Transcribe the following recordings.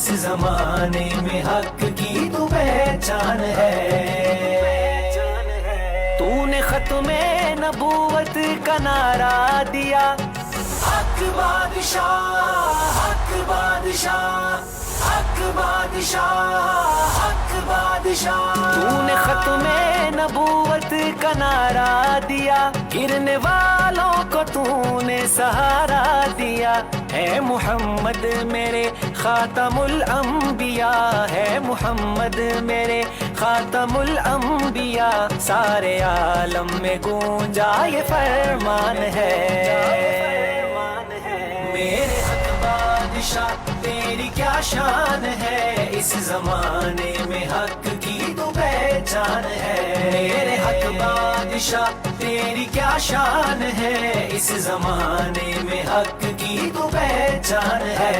इस जमाने में हक की तू पहचान है। तूने खत्मे नबूवत का नारा दिया, हक बादशाह, हक बादशाह, हक बादशाह, हक बादशाह। तूने खत्मे नबूवत का नारा दिया, गिरने वालों को तूने सहारा दिया। है मुहम्मद मेरे खातमुल अंबिया, है मुहम्मद मेरे खातमुल अंबिया। सारे आलम में गूंजा ये फरमान है, मेरे हक बादशाह तेरी क्या शान है। इस जमाने में हक की तू पहचान है। मेरे हक बादशाह तेरी क्या शान है। इस जमाने में हक की तू पहचान है।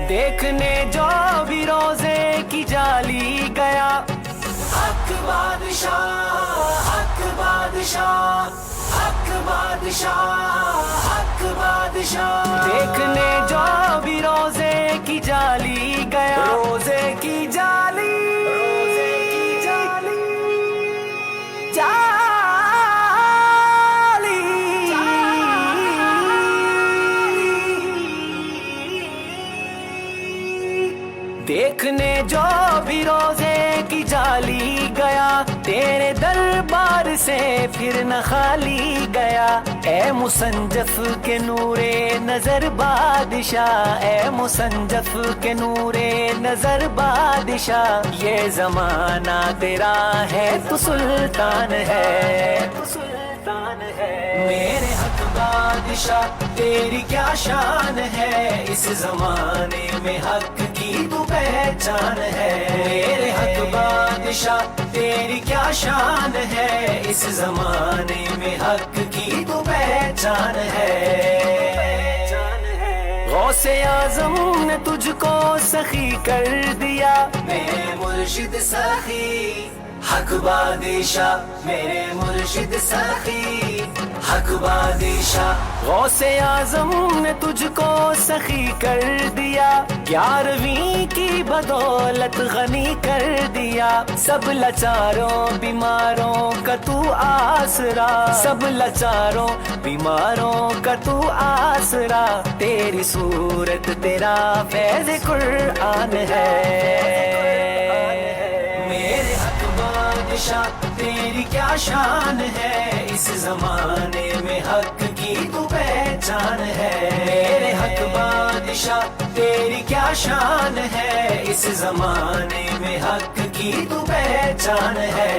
देखने जो भी रोजे की जाली गया, हक बादशाह, हक बादशाह, हक बादशाह, हक बादशाह। देखने जो भी रोजे की जाली गया, रोजे की जाली, रोजे की जाली, जाली, देखने जो भी रोजे की जाली गया, तेरे दरबार से फिर न खाली गया। ए मुसंजफ के नूरे नजर बादशाह, ए मुसंजफ के नूरे नजर बादशाह। ये जमाना तेरा है तू सुल्तान है, तू सुल्तान है। मेरे हक बादशाह तेरी क्या शान है। इस जमाने में हक की तू पहचान है। मेरे हक बादशाह तेरी क्या शान है। इस जमाने में हक की तू पहचान है। गौसे आजम ने तुझको सखी कर दिया, मेरे मुर्शिद सखी हक बादशाह, मेरे मुर्शिद सखी हक बादशाह। गौसे आजम ने तुझको सखी कर दिया, 11वीं की बदौलत गनी कर दिया। सब लाचारों बीमारों का तू आसरा, सब लाचारों बीमारों का तू आसरा। तेरी सूरत तेरा फैज़ कुरान है। मेरे हक बादशाह तेरी क्या शान है। इस जमाने में हक की तू पहचान है। मेरे हक बादशाह तेरी क्या शान है। इस जमाने में हक की तू पहचान है।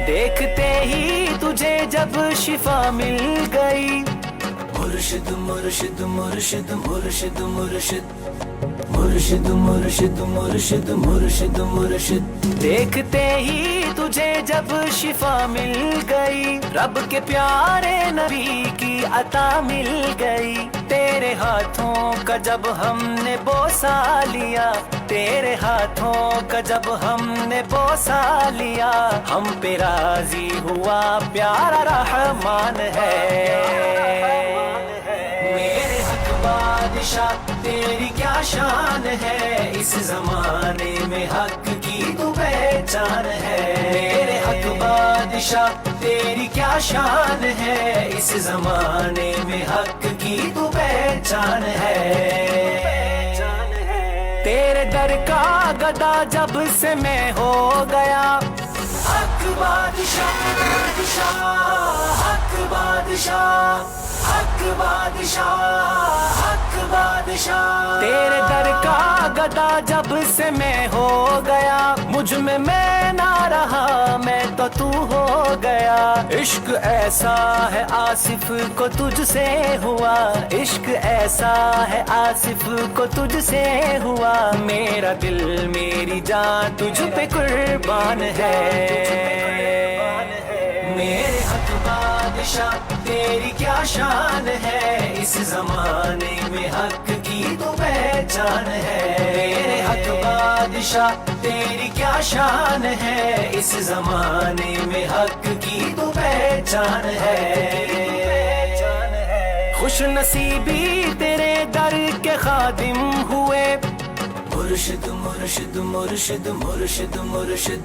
देखते ही तुझे जब शिफा मिल गई, मुर्शिद मुर्शिद मुर्शिद मुर्शिद मुर्शिद मुर्शिद मुर्शिद मुर्शिद मुर्शिद मुर्शिद। देखते ही तुझे जब शिफा मिल गई, रब के प्यारे नबी की अता मिल गई। तेरे हाथों का जब हमने बोसा लिया, तेरे हाथों का जब हमने बोसा लिया, हम पे राजी हुआ प्यारा रहमान है। मेरे हक बादशाह तेरी क्या शान है। इस जमाने में हक की तू पहचान है। मेरे हक बादशाह तेरी क्या शान है। इस जमाने में हक की तू पहचान है। तेरे दर का गदा जब से मैं हो गया, हक बादशाह, हक बादशाह, हक बादशाह, हक बादशाह। तेरे दर का गदा जब से मैं हो गया, मुझ में मैं ना रहा मैं तो तू हो गया। इश्क ऐसा है आसिफ को तुझसे हुआ, इश्क ऐसा है आसिफ को तुझसे हुआ। मेरा दिल मेरी जान तुझ पे कुर्बान है। मेरे हक बादशाह तेरी क्या शान है। इस जमाने में हक की तो पहचान है। मेरे हक बादशाह तेरी क्या शान है। इस जमाने में हक की तो पहचान है। खुश नसीबी तेरे दर के खादिम हुए। मुर्शिद मुर्शिद मुर्शिद मुर्शिद मुर्शिद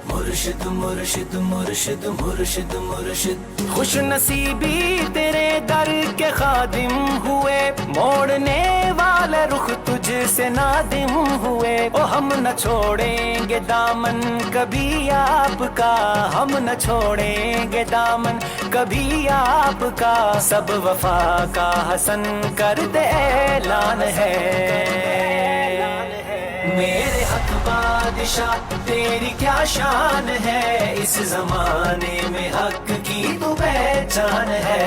मुर्शिद मुर्शिद मुर्शिद मुर्शिद मुर्शिद। खुश नसीबी तेरे दर के खादिम हुए, मोड़ने वाले रुख तुझसे नादिम हुए। ओ हम न छोड़ेंगे दामन कभी आपका, हम न छोड़ेंगे दामन कभी आपका। सब वफा का हसन करते ऐलान है। मेरे हक बादशाह तेरी क्या शान है, इस जमाने में हक की तू पहचान है।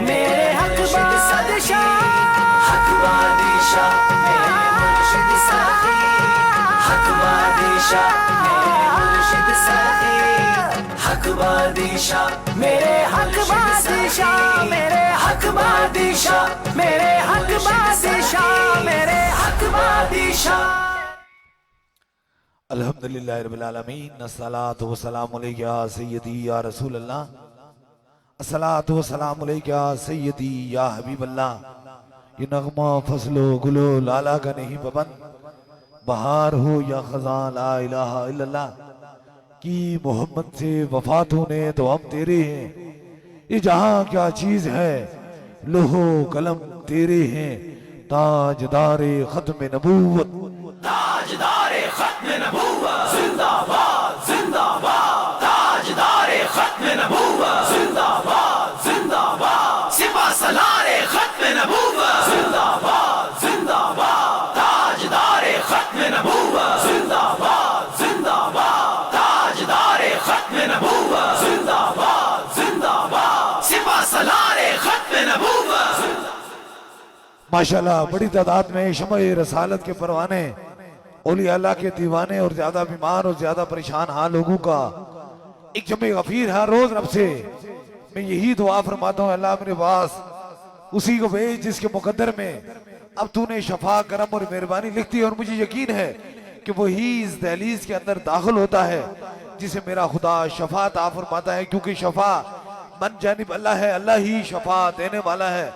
मेरे हक बादशाह, हक बादशाह मेरे मुर्शिद साथी, हक बादशाह मेरे मुर्शिद साथी, हक बादशाह मेरे हक बादशाह मेरे हक बादशाह मेरे हक बादशाह मेरे हक बादशाह। अल्हम्दुलिल्लाहि रब्बिल आलमीन, अस्सलातु वस्सलामु अलैका या सय्यदी या रसूल अल्लाह, अस्सलातु वस्सलामु अलैका या सय्यदी या हबीब अल्लाह। ये नगमा फसलो गुलो लाला का नहीं बबन, बहार हो या खजां ला इलाहा इल्लल्लाह। कि मोहम्मद से वफा तूने तो हम तेरे हैं, ये जहां क्या चीज है लोहो कलम तेरे हैं। ताजदारे खत्म नबूवत, ताजदारे खत्म नबूवत जिंदाबाद जिंदाबाद, ताजदारे खत्म नबूवत जिंदाबाद जिंदाबाद, सिपा सलारे खत्म नबूवत जिंदाबाद जिंदाबाद, ताजदारे खत्म नबूवत जिंदाबाद जिंदाबाद, ताजदारे खत्म नबूवत जिंदाबाद जिंदाबाद, सिपा सलारे खत्म नबूवत। माशाल्लाह बड़ी तादाद में शम्ए रसालत के परवाने, औलिया अल्लाह के दीवाने और ज्यादा बीमार और ज्यादा परेशान हाल लोगों का एक जमे गफीर है रोज रब से। मैं यही दुआ फरमाता हूँ, अल्लाह मेरे पास उसी को भेज जिसके मुकद्दर में अब तूने शफा करम और मेहरबानी लिख दी। और मुझे यकीन है कि वही इस दहलीज के अंदर दाखिल होता है जिसे मेरा खुदा शफा अता फरमाता है। क्योंकि शफा मन जानिब अल्लाह है, अल्लाह ही शफा देने वाला है।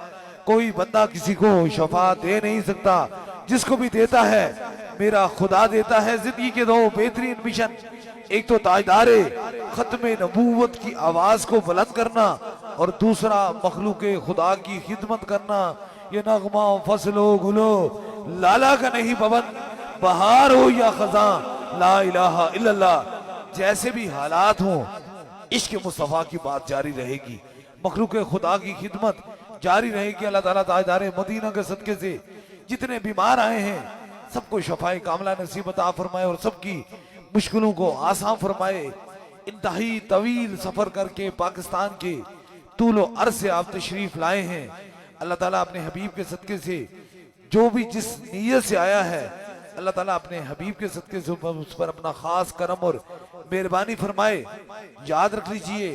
कोई बंदा किसी को शफा दे नहीं सकता, जिसको भी देता है मेरा खुदा देता है। जिंदगी के दो बेहतरीन मिशन, एक तो ताजदारे खत्म नबूवत की आवाज को बुलंद करना और दूसरा मखलूक खुदा की खिदमत करना। ये नगमा फसलो गुलो लाला का नहीं बबन, बहार हो या खजां ला इलाहा इल्लल्लाह। जैसे भी हालात हो इश्क मुस्तफा की बात जारी रहेगी, मखलूक खुदा की खिदमत जारी रहेगी। अल्लाह ताला ताजदारे मदीना के सदके से जितने बीमार आए हैं सबको शफाए कामला नसीब अता फरमाए और सबकी मुश्किलों को आसान फरमाए। इंतहाई तवील सफर करके पाकिस्तान के तूलो अर्ज से आप तशरीफ लाए हैं। अल्लाह ताला अपने हबीब के सदके से जो भी जिस नीयत से आया है, अल्लाह ताला अपने हबीब के सदके से उस पर अपना खास करम और मेहरबानी फरमाए। याद रख लीजिए,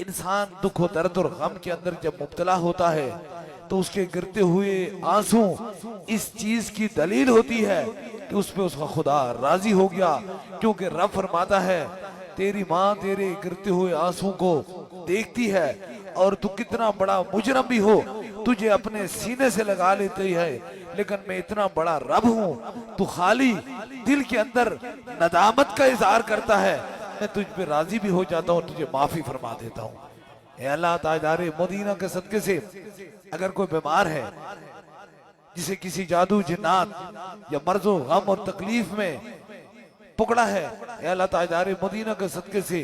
इंसान दुख और दर्द और गम के अंदर जब मुब्तला होता है तो उसके गिरते हुए आंसू इस चीज की दलील होती है कि उस पे उसका खुदा राजी हो गया। क्योंकि रब फरमाता है, तेरी माँ तेरे गिरते हुए आंसू को देखती है और तू कितना बड़ा मुजरम भी हो तुझे अपने सीने से लगा लेती है, लेकिन मैं इतना बड़ा रब हूँ, तू खाली दिल के अंदर नदामत का इजहार करता है, मैं तुझ पे राजी भी हो जाता हूँ, तुझे माफी फरमा देता हूँ। अल्लाह ताजदारे मदीना के सदके से अगर कोई बीमार है जिसे किसी जादू जिन्नात या मर्जो गम और तकलीफ में पकड़ा है, अल्लाह ताजदारे मदीना के सदके से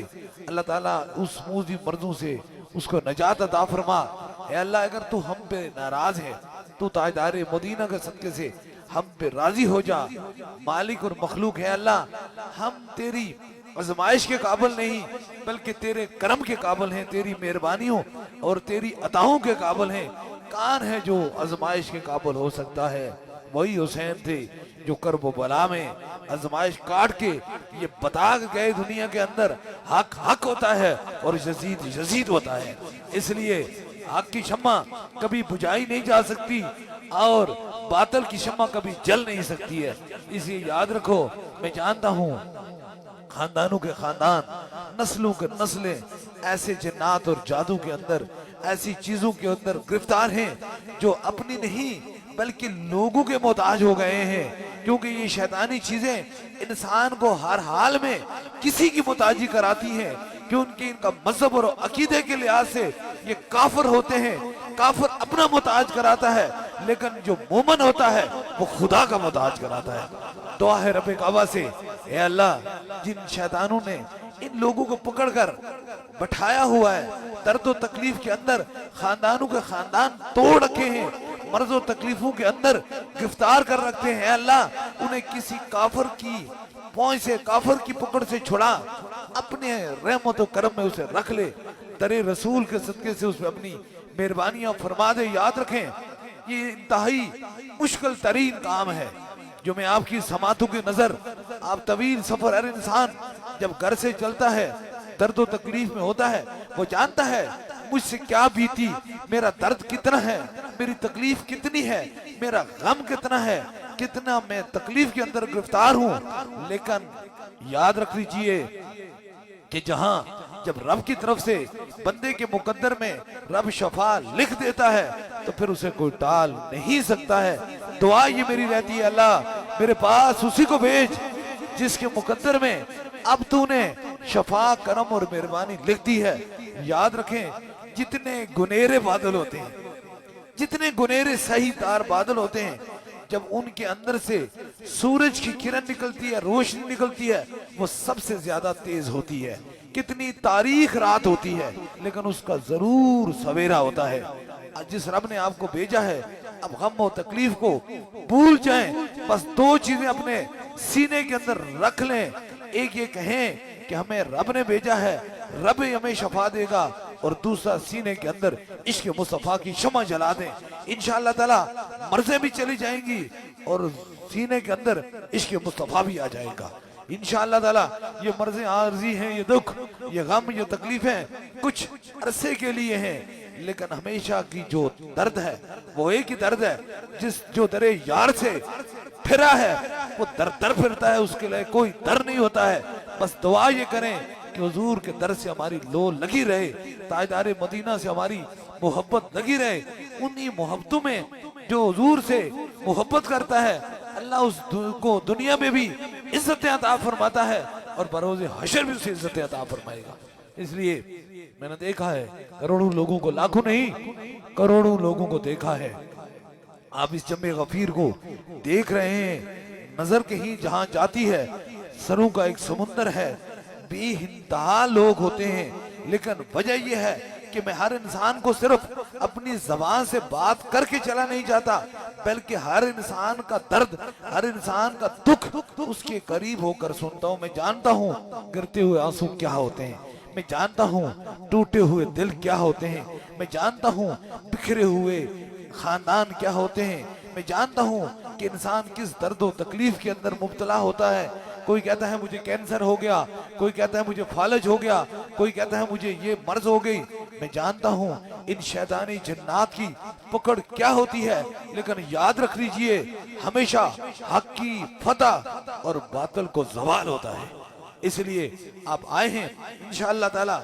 अल्लाह ताला उस मूजी मर्जों से उसको नजात अता फरमा। अल्लाह अगर तू हम पे नाराज है, तू ताजदारे मदीना के सदके से हम पे राजी हो जा। मालिक और मखलूक है अल्लाह, हम तेरी आजमाइश के काबिल नहीं बल्कि तेरे करम के काबिल हैं, तेरी मेहरबानियों और तेरी अताओं के काबिल हैं। कान है जो आजमाइश के काबिल हो सकता है, वही हुसैन थे जो कर्ब बला में आजमाइश काट के ये बता गए दुनिया के अंदर हक हक होता है और यजीद यजीद होता है। इसलिए हक की शम्मा कभी बुझाई नहीं जा सकती और बातल की शम्मा कभी जल नहीं सकती है। इसे याद रखो। मैं जानता हूँ खानदानों के खानदान, नस्लों के नस्लें ऐसे जिन्नात और जादू के अंदर ऐसी चीजों के अंदर गिरफ्तार हैं जो अपनी नहीं बल्कि लोगों के मोहताज हो गए हैं, क्योंकि ये शैतानी चीजें इंसान को हर हाल में किसी की मोहताजी कराती हैं, कि उनके इनका मजहब और अकीदे के लिहाज से ये काफिर होते हैं। काफिर अपना मोहताज कराता है, लेकिन जो मोमन होता है वो खुदा का मोहताज कराता है। दुआ है रब काबा से, ए अल्लाह, जिन शैतानों ने इन लोगों को पकड़कर बैठाया हुआ है, दर्द और तकलीफ के अंदर खानदानों के खानदान तोड़ रखे हैं, मर्ज और तकलीफों के अंदर गिरफ्तार कर रखते हैं, अल्लाह उन्हें किसी काफिर की पहुंच से, काफिर की पकड़ से छुड़ा, अपने रहमत और करम में उसे रख ले, तेरे रसूल के सदके से उसमें अपनी मेहरबानियां फरमा दे। याद रखें, ये इंतहाई मुश्किल तरीन काम है जो मैं आपकी समातों की नजर, आप तवील सफर, हर इंसान जब घर से चलता है, दर्द और तकलीफ में होता है, वो जानता है मुझसे क्या बीती, मेरा दर्द कितना है, मेरी तकलीफ कितनी है, मेरा गम कितना है, कितना मैं तकलीफ के अंदर गिरफ्तार हूं। लेकिन याद रख लीजिए कि जहां जब रब की तरफ से बंदे के मुकद्दर में रब शफा लिख देता है तो फिर उसे कोई टाल नहीं सकता है। दुआ ये मेरी रहती है, अल्लाह मेरे पास उसी को भेज जिसके मुकद्दर में अब तूने शफा, करम और मेहरबानी लिख दी है। याद रखें, जितने गुनेरे बादल होते हैं, जितने गुनेरे सही तार बादल होते हैं, जब उनके अंदर से सूरज की किरण निकलती है, रोशनी निकलती है, वो सबसे ज्यादा तेज होती है। कितनी तारीख रात होती है, लेकिन उसका जरूर सवेरा होता है। जिस रब ने आपको भेजा है, अब गम और तकलीफ को भूल जाएं, बस दो चीजें अपने सीने के अंदर रख लें। एक ये कहें कि हमें रब ने भेजा है, रब हमें शफा देगा, और दूसरा सीने के अंदर इश्क मुस्तफा की शमा जला दें। इंशाअल्लाह ताला मर्ज़ें भी चली जाएंगी और सीने के अंदर इश्क मुस्तफा भी आ जाएगा इंशाअल्लाह ताला। ये मर्ज़ें आरजी हैं, ये दुख, ये गम, ये तकलीफें कुछ अरसे के लिए हैं, लेकिन हमेशा की जो दर्द है वो एक ही दर्द है। जो दरे यार से फिरा है वो दर दर फिरता है, उसके लिए कोई दर नहीं होता है। बस दुआ ये करें कि हुजूर के दर से हमारी लो लगी रहे, ताजदारे मदीना से हमारी मोहब्बत लगी रहे। उन्हीं मोहब्बतों में जो हुजूर से मोहब्बत करता है, अल्लाह उसको दुनिया में भी इज्जत अता फरमाता है और बरोज़े हशर भी उसे इज्जत अता फरमाएगा। इसलिए मैंने देखा है, करोड़ों लोगों को, लाखों नहीं करोड़ों लोगों को देखा है। आप इस जम्मे गफीर को देख रहे हैं, नजर कहीं जहां जाती है सरों का एक समुंदर है, बेइंतहा लोग होते हैं। लेकिन वजह यह है कि मैं हर इंसान को सिर्फ अपनी जबान से बात करके चला नहीं जाता, बल्कि हर इंसान का दर्द, हर इंसान का दुख उसके करीब होकर सुनता हूँ। मैं जानता हूँ गिरते हुए आंसू क्या होते हैं, मैं जानता हूँ टूटे हुए दिल क्या होते हैं, मैं जानता हूँ बिखरे हुए खानदान क्या होते हैं, मैं जानता हूँ कि इंसान किस दर्द और तकलीफ के अंदर मुब्तला होता है। कोई कहता है मुझे कैंसर हो गया, कोई कहता है मुझे फालज हो गया, कोई कहता है मुझे ये मर्ज हो गई। मैं जानता हूँ इन शैतानी जन्नात की पकड़ क्या होती है, लेकिन याद रख लीजिए हमेशा हक की फतह और बातिल को जवाल होता है। इसलिए आप आए हैं इंशाअल्लाह ताला,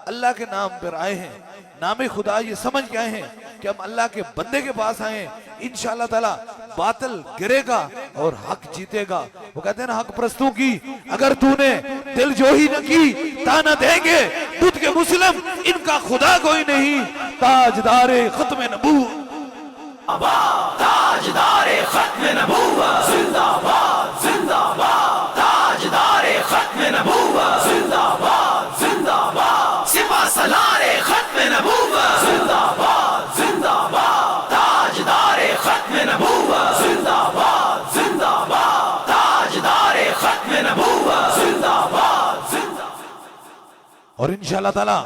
अल्लाह के नाम पर आए हैं, नामे खुदा ये समझ के आए हैं कि हम अल्लाह के बंदे के पास आए हैं। इंशाअल्लाह ताला बातिल गिरेगा और हक जीतेगा। वो कहते हैं ना, हक प्रस्तों की अगर तूने दिल जो ही न की, ताना देंगे खुद के मुस्लिम, इनका खुदा कोई नहीं। ताजदारे खत्म नबूवत, ताजदारे खत्म नबूवत जिंदाबाद जिंदाबाद, ताजदारे खत्म नबूवत जिंदाबाद जिंदाबाद, सिपा सलारे खत्म नबूवत जिंदाबाद जिंदाबाद, ताजदारे खत्म नबूवत जिंदाबाद जिंदाबाद, ताजदारे खत्म नबूवत जिंदाबाद जिंदाबाद। और इंशाअल्लाह ताला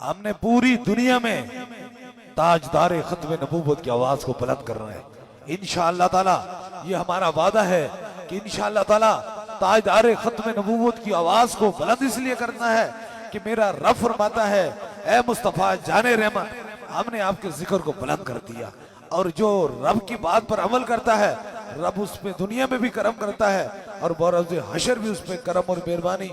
हमने पूरी दुनिया में ताजदारे खत्म नबूवत की आवाज को बुलंद करना है इंशाअल्लाह ताला। ये हमारा वादा है कि इंशाअल्लाह ताला ताजदारे खत्म नबूवत की आवाज को बुलंद इसलिए करना है कि मेरा रब फरमाता है, ए मुस्तफा जाने रहमत, हमने आपके जिक्र को बुलंद कर दिया। और जो रब की बात पर अमल करता है, रब उस पे दुनिया में भी करम करता है और बरोज़े हशर भी उस पे करम और मेहरबानी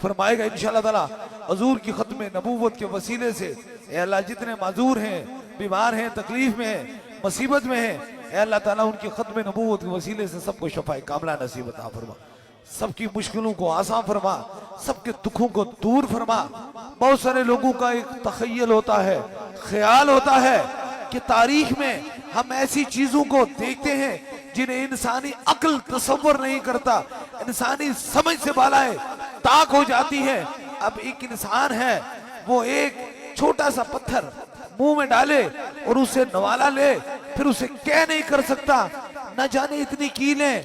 फरमाएगा इंशाअल्लाह ताला। हुजूर की खत्म नबूवत के वसीले से ए अल्लाह जितने माजूर हैं, बीमार हैं, तकलीफ में हैं, मुसीबत में हैं, ए अल्लाह ताला उनकी खत्म नबूवत के वसीले से सबको शफाए कामला नसीब अता फरमा, सबकी मुश्किलों को आसान फरमा, सबके दुखों को दूर फरमा। बहुत सारे लोगों का एक तखय्युल होता है, ख्याल होता है कि तारीख में हम ऐसी चीजों को देखते हैं जिन्हें इंसानी अक्ल तसव्वुर नहीं करता, इंसानी समझ से बालाए ताक हो जाती है। अब एक इंसान है, वो एक छोटा सा पत्थर मुंह में डाले और उसे नवाला ले, फिर उसे क्या नहीं कर सकता। न जाने इतनी कीलें,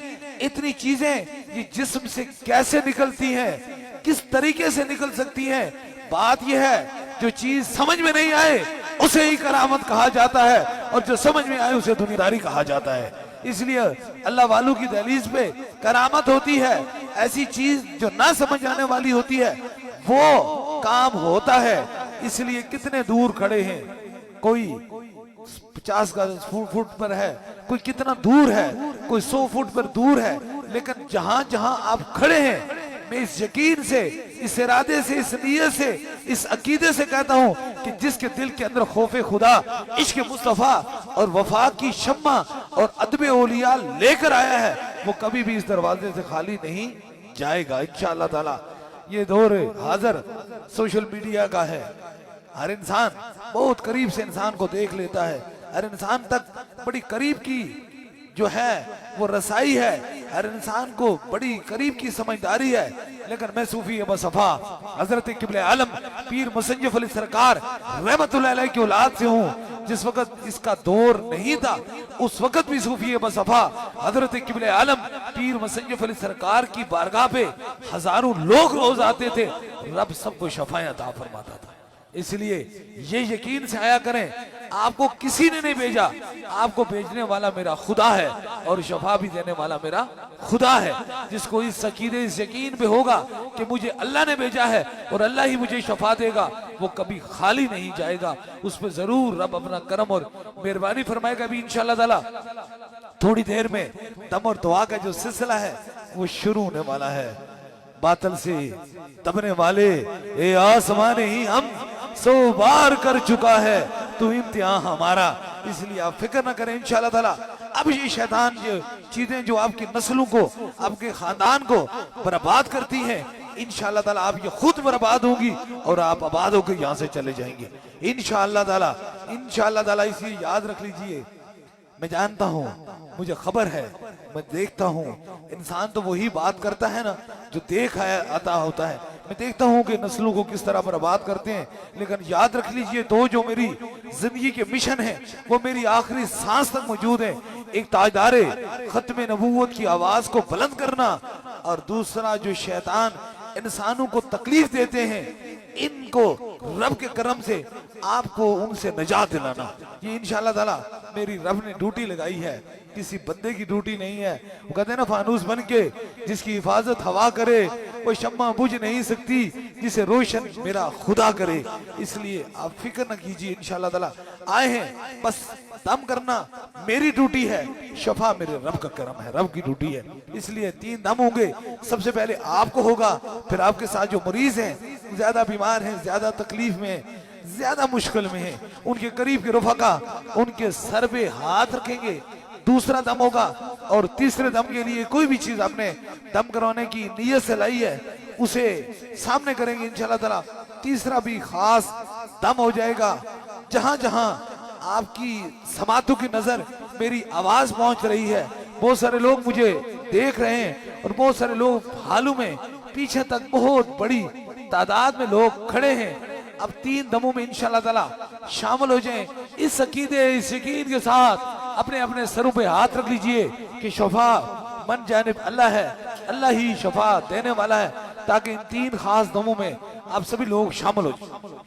इतनी चीजें ये जिस्म से कैसे निकलती हैं, किस तरीके से निकल सकती हैं। बात यह है जो चीज समझ में नहीं आए उसे ही करामत कहा जाता है, और जो समझ में आए उसे दुनियादारी कहा जाता है। इसलिए अल्लाह वालों की दहलीज पे करामत होती है, ऐसी चीज जो ना समझ आने वाली होती है वो काम होता है। इसलिए कितने दूर खड़े हैं, कोई 50 गज फुट पर है, कोई कितना दूर है, कोई 100 फुट पर दूर है, लेकिन जहां जहां आप खड़े हैं, मैं इस यकीन से, इस इरादे से, इस नीयत से, इस अकीदे से कहता हूं कि जिसके दिल के अंदर खौफे खुदा, इश्क मुस्तफा और वफा की शम्मा और अदब औलिया लेकर आया है, वो कभी भी इस दरवाजे से खाली नहीं जाएगा इंशाअल्लाह ताला। ये दौर हाजिर सोशल मीडिया का है, हर इंसान बहुत करीब से इंसान को देख लेता है, हर इंसान तक बड़ी करीब की जो है वो रसाई है, हर इंसान को बड़ी करीब की समझदारी है। लेकिन मैं सूफी अबा सफा हजरत किबले आलम पीर मुसन्निफ अली सरकार रहमतुल्लाह अलैह की औलाद से हूँ। जिस वक्त इसका दौर नहीं था उस वक्त भी सूफी अबा सफा हजरत किबले आलम पीर मुसन्निफ अली सरकार की बारगाह पे हजारों लोग रोज आते थे, रब सबको शफाएं अता फरमाता था। इसलिए ये यकीन से आया करें, आपको किसी ने नहीं भेजा, आपको भेजने वाला मेरा खुदा है और शफा भी देने वाला मेरा खुदा है। जिसको इस अकीदे, इस यकीन पे होगा कि मुझे अल्लाह ने भेजा है और अल्लाह ही मुझे शफा देगा, वो कभी खाली नहीं जाएगा। उस पर जरूर रब अपना करम और मेहरबानी फरमाएगा भी इंशाअल्लाह ताला। थोड़ी देर में दम और दुआ का जो सिलसिला है वो शुरू होने वाला है। बातल से दबने वाले ए आसमान ही हम 100 बार कर चुका है तू इम्तिहान हमारा। इसलिए आप फिक्र ना करें इंशाअल्लाह ताला। अब ये शैतान ये चीजें जो आपकी नस्लों को, आपके खानदान को बर्बाद करती हैं, इंशाअल्लाह ताला आप ये खुद बर्बाद होंगी और आप आबाद होकर यहाँ से चले जाएंगे इंशाअल्लाह ताला। इंशाअल्लाह ताला इसलिए याद रख लीजिए, मैं जानता हूँ, मुझे खबर है, मैं देखता हूँ, इंसान तो वही बात करता है ना जो देख आता होता है। मैं देखता हूँ कि नस्लों को किस तरह बर्बाद करते हैं, लेकिन याद रख लीजिए दो जो मेरी जिंदगी के मिशन है वो मेरी आखिरी सांस तक मौजूद है। एक ताजदारे खत्म नबूवत की आवाज को बुलंद करना, और दूसरा जो शैतान इंसानों को तकलीफ देते हैं, इनको रब के करम से आपको उनसे निजात दिलाना, ये इंशाअल्लाह ताला मेरी रब ने ड्यूटी लगाई है, किसी बंदे की ड्यूटी नहीं है। वो कहते हैं ना, फानूस बन के जिसकी हिफाजत हवा करे वो शम्मा बुझ नहीं सकती, जिसे रोशन मेरा खुदा करे। इसलिए आप फिक्र न कीजिए, इंशाअल्लाह ताला आए हैं बस दम करना मेरी ड्यूटी है, शफा मेरे रब का करम है, रब की ड्यूटी है। इसलिए 3 दम होंगे, सबसे पहले आपको होगा, फिर आपके साथ जो मरीज हैं, ज्यादा बीमार हैं, ज्यादा तकलीफ में, ज्यादा मुश्किल में है, उनके करीब के रफका उनके सर पे हाथ रखेंगे। दूसरा दम होगा, और तीसरे दम के लिए कोई भी चीज आपने दम करवाने की नीयत से लाई है उसे सामने करेंगे इंशाअल्लाह ताला। तीसरा भी खास दम हो जाएगा। जहां जहां आपकी समातों की नजर मेरी आवाज पहुंच रही है, बहुत सारे लोग मुझे देख रहे हैं और बहुत सारे लोग हालू में पीछे तक बहुत बड़ी तादाद में लोग खड़े हैं। अब 3 दमों में इंशाअल्लाह ताला शामिल हो जाएं। इस अकीदे, इस यकीन के साथ अपने अपने सरों पे हाथ रख लीजिए कि शफा मन जानिब अल्लाह है, अल्लाह ही शफा देने वाला है, ताकि इन 3 खास दमों में आप सभी लोग शामिल हो जाए।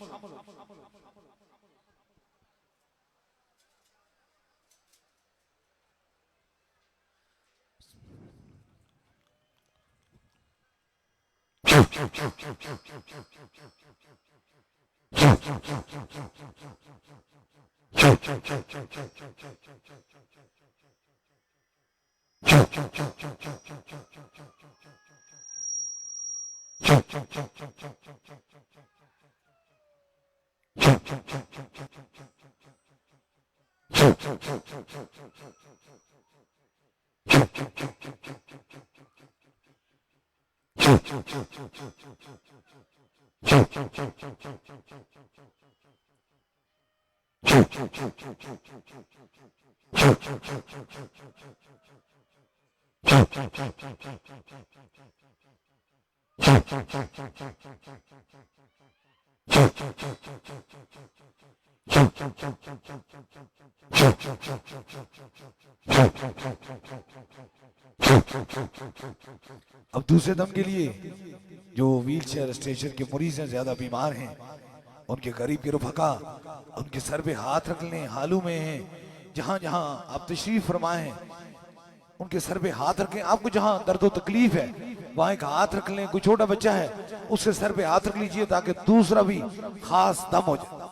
अब दूसरे दम के लिए जो व्हील चेयर स्टेशन के मरीज हैं, ज्यादा बीमार हैं, उनके गरीब के रुफका उनके सर पे हाथ रख लें, हालू में हैं, जहां जहां आप तशरीफ फरमाए हैं उनके सर पे हाथ रखें। आपको जहां दर्द व तकलीफ है वहां एक हाथ रख लें। कोई छोटा बच्चा है उसके सर पे हाथ रख लीजिए ताकि दूसरा भी खास दम हो जाए।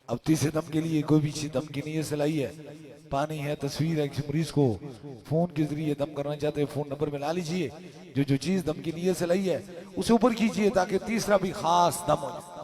अब तीसरे दम के लिए कोई भी चीज दम की नीयत से लाई है, पानी है, तस्वीर है, किसी मरीज को फोन के जरिए दम करना चाहते हैं, फोन नंबर में ला लीजिए। जो चीज दम की नीयत से लाई है उसे ऊपर कीजिए ताकि तीसरा भी खास दम हो जाए।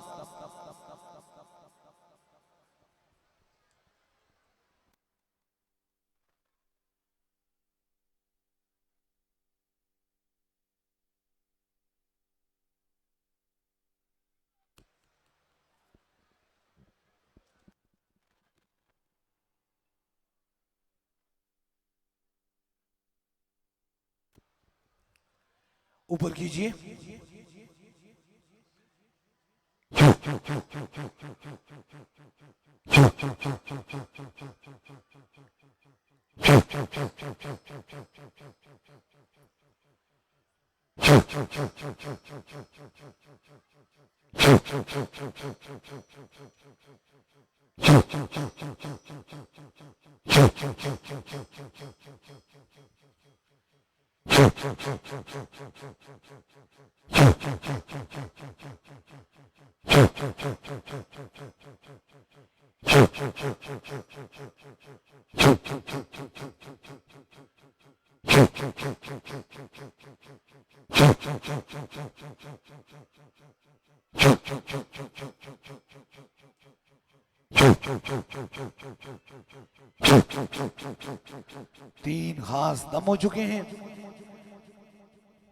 ऊपर कीजिए। तीन खास दम हो चुके हैं।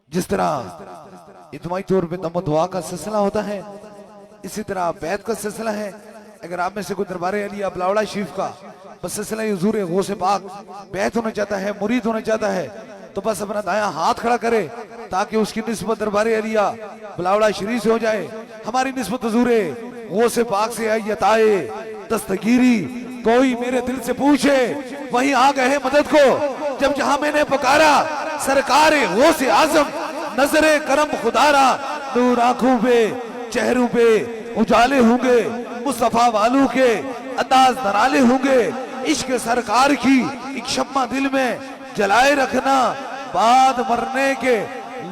जिस तरह इज्तिमाई तौर पे दम दुआ का सिलसिला होता है, इसी तरह बैत का सिलसिला है। अगर आप में से कोई दरबारे अली बिलावला शरीफ का बस सिलसिला हुजूर गौसे पाक बैत होना चाहता है, मुरीद होना चाहता है, तो बस अपना दायां हाथ खड़ा करे ताकि उसकी निस्बत दरबारे अलिया बिलावला शरीफ से हो जाए। हमारी निस्बत हुजूर गौसे पाक से आई अताए दस्तगीरी। कोई मेरे दिल से पूछे वहीं आ गए मदद को, जब जहां मैंने पुकारा सरकार गौसे आजम नजरे करम खुदारा। नूर आंखों पे चेहरों पे उजाले होंगे, मुस्तफा वालों के अंदाज नराले होंगे। इश्क सरकार की एक शम्मा दिल में जलाए रखना, बाद मरने के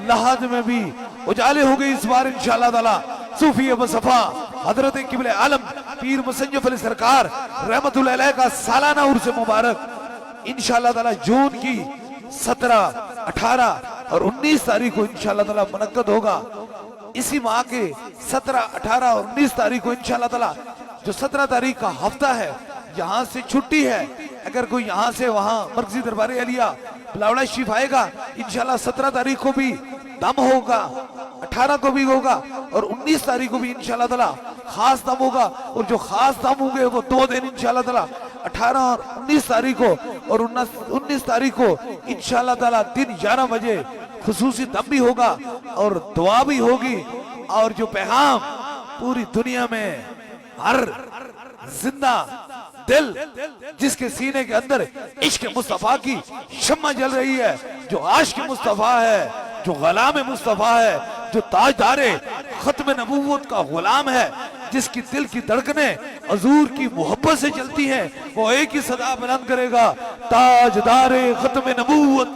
लहद में भी उजाले होंगे। इस बार इंशाअल्लाह ताला सूफी अबू सफा हजरत किबले आलम पीर मुसन्निफ अली सरकार रहमतुल्लाह अलैह का सालाना उर्स मुबारक इंशाअल्लाह ताला जून की 17, 18 और 19 तारीख को इंशाअल्लाह ताला मुनक्कद होगा। इसी माह के 17, 18 और 19 तारीख को इंशाअल्लाह ताला, जो 17 तारीख का हफ्ता है, यहाँ से छुट्टी है। अगर कोई यहाँ से वहाँ मरकजी दरबार अलिया बिलावला शरीफ आएगा, इंशाअल्लाह 17 तारीख को भी दम होगा, 18 को भी होगा और 19 तारीख को भी इंशाअल्लाह ताला खास दम होगा। और जो खास दम होंगे वो 2 दिन इंशाअल्लाह ताला 18 और 19 तारीख को और 19 तारीख को इंशाअल्लाह ताला दिन 11 बजे खुसूसी दम भी होगा और दुआ भी होगी। और जो पैगाम पूरी दुनिया में हर जिंदा दिल जिसके सीने के अंदर इश्क मुस्तफा की शम्मा जल रही है, जो आशिक मुस्तफा है, जो गुलाम मुस्तफा है, जो ताजदारे खत्म नबूवत का गुलाम है, जिसकी दिल की धड़कनें हजूर की मोहब्बत से चलती हैं, वो एक ही सदा बुलंद करेगा, ताजदारे खत्म नबूवत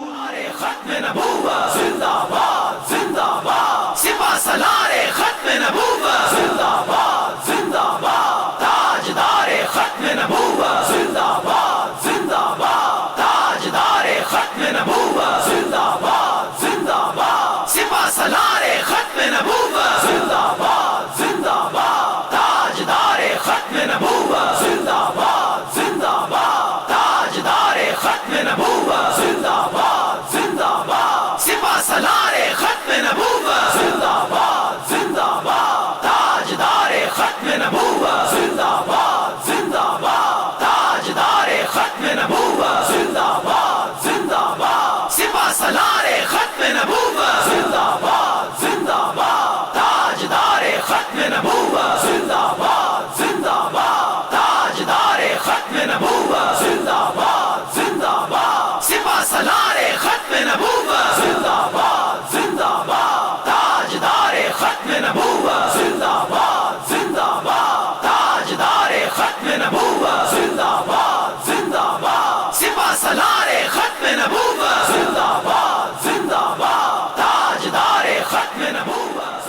जिंदाबाद जिंदाबाद, सिपा सलारे खत्म नबूवत जिंदाबाद जिंदाबाद, ताजदारे खत्म नबूवत जिंदाबाद जिंदाबाद, ताजदारे खत्म नबूवत जिंदाबाद जिंदाबाद, सिपा सलारे खत्म नबूवत जिंदाबाद जिंदाबाद, ताजदारे खत्म नबूवत जिंदाबाद जिंदाबाद, ताजदारे खत्म नबूवत जिंदाबाद जिंदाबाद, सिपा सलारे खत्म नबूवत जिंदाबाद जिंदाबाद, ताजदारे खत्म नबूवत जिंदाबाद जिंदाबाद, ताजदारे खत्म नबूवत जिंदाबाद जिंदाबाद, सिपा सलारे खत्म नबूवत जिंदाबाद जिंदाबाद, ताजदारे खत्म नबूवत जिंदाबाद जिंदाबाद, ताजदारे खत्म नबूवत जिंदाबाद जिंदाबाद, सिपा सलारे खत्म नबूवत जिंदाबाद जिंदाबाद, ताजदारे खत्म नबूवत जिंदाबाद जिंदाबाद, ताजदारे खत्म नबूवत जिंदाबाद जिंदाबाद, सिपा सलारे खत्म नबूवत जिंदाबाद जिंदाबाद, ताजदारे खत्म नबूवत।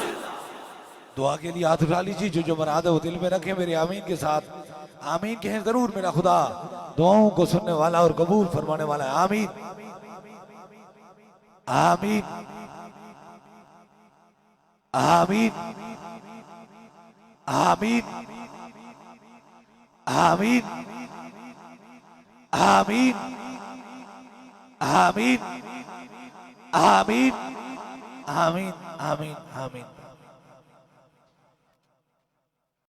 दुआ के लिए हाथ उठा लीजिए, जो जो मुराद है वो दिल में रखें मेरे आमीन के साथ। आमीन कहें जरूर, मेरा खुदा दुआओं को सुनने वाला और कबूल फरमाने वाला है। आमीन आमीन आमीन आमीन आमीन आमीन आमीन आमीन आमीन आमीन आमीन।